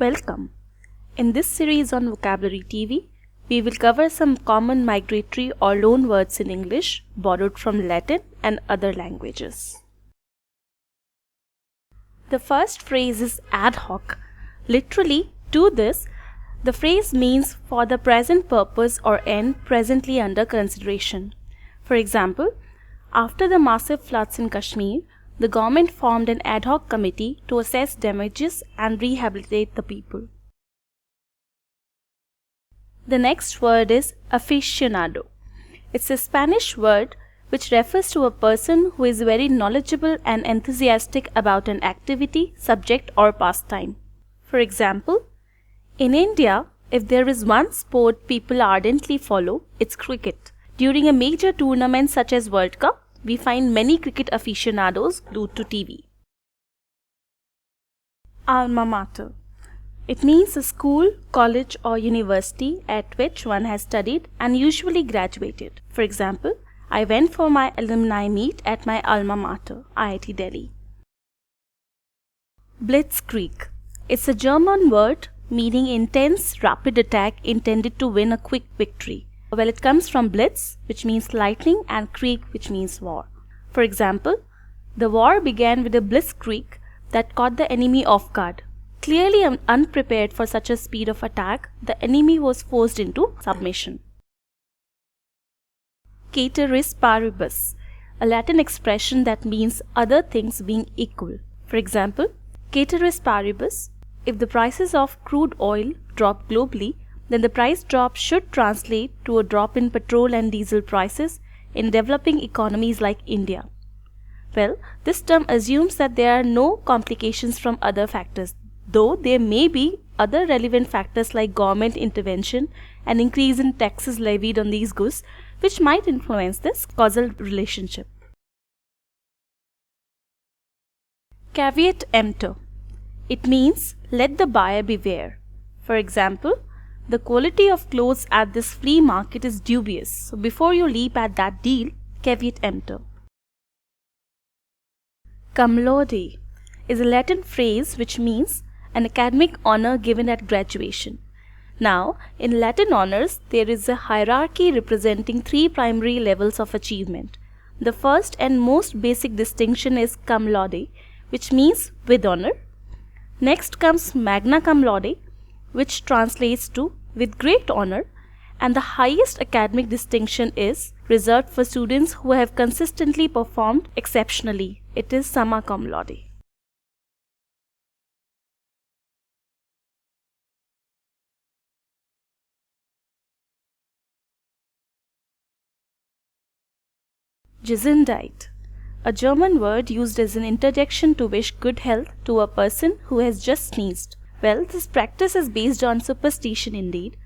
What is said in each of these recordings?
Welcome. In this series on Vocabulary TV, we will cover some common migratory or loan words in English borrowed from Latin and other languages. The first phrase is ad hoc. Literally, do this. The phrase means for the present purpose or end presently under consideration. For example, after the massive floods in Kashmir, the government formed an ad hoc committee to assess damages and rehabilitate the people. The next word is aficionado. It's a Spanish word which refers to a person who is very knowledgeable and enthusiastic about an activity, subject or pastime. For example, in India, if there is one sport people ardently follow, it's cricket. During a major tournament such as World Cup, we find many cricket aficionados glued to TV. Alma mater. It means a school, college or university at which one has studied and usually graduated. For example, I went for my alumni meet at my alma mater, IIT Delhi. BLITZKRIEG. It's a German word meaning intense, rapid attack intended to win a quick victory. Well, it comes from blitz, which means lightning, and Krieg, which means war. For example, the war began with a blitzkrieg that caught the enemy off guard. Clearly unprepared for such a speed of attack, the enemy was forced into submission. CETERIS paribus, a Latin expression that means other things being equal. For example, CETERIS paribus, if the prices of crude oil drop globally, then the price drop should translate to a drop in petrol and diesel prices in developing economies like India. Well, this term assumes that there are no complications from other factors, though there may be other relevant factors like government intervention and increase in taxes levied on these goods, which might influence this causal relationship. Caveat emptor. It means let the buyer beware. For example, the quality of clothes at this flea market is dubious, so before you leap at that deal, caveat emptor. Cum laude is a Latin phrase which means an academic honor given at graduation. Now, in Latin honors, there is a hierarchy representing three primary levels of achievement. The first and most basic distinction is cum laude, which means with honor. Next comes magna cum laude, which translates to with great honor, and the highest academic distinction is reserved for students who have consistently performed exceptionally. It is summa cum laude. GESUNDHEIT, a German word used as an interjection to wish good health to a person who has just sneezed. Well, this practice is based on superstition indeed,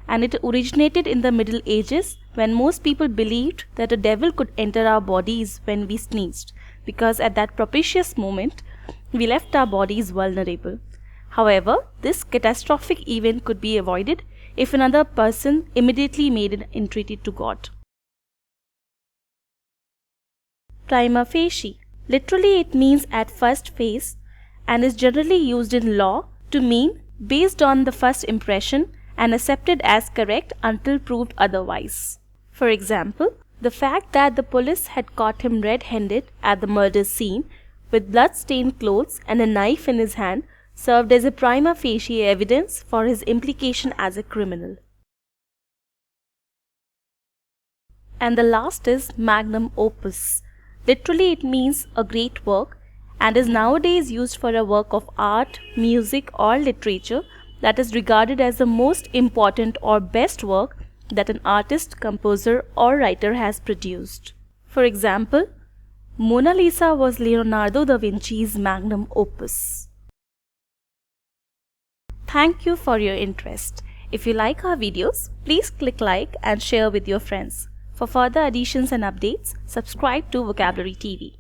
and it originated in the Middle Ages when most people believed that a devil could enter our bodies when we sneezed, because at that propitious moment, we left our bodies vulnerable. However, this catastrophic event could be avoided if another person immediately made an entreaty to God. Prima facie. Literally, it means at first face and is generally used in law to mean based on the first impression and accepted as correct until proved otherwise. For example, the fact that the police had caught him red-handed at the murder scene with blood-stained clothes and a knife in his hand served as a prima facie evidence for his implication as a criminal. And the last is magnum opus. Literally, it means a great work and is nowadays used for a work of art, music or literature that is regarded as the most important or best work that an artist, composer or writer has produced. For example, Mona Lisa was Leonardo da Vinci's magnum opus. Thank you for your interest. If you like our videos, please click like and share with your friends. For further additions and updates, subscribe to Vocabulary TV.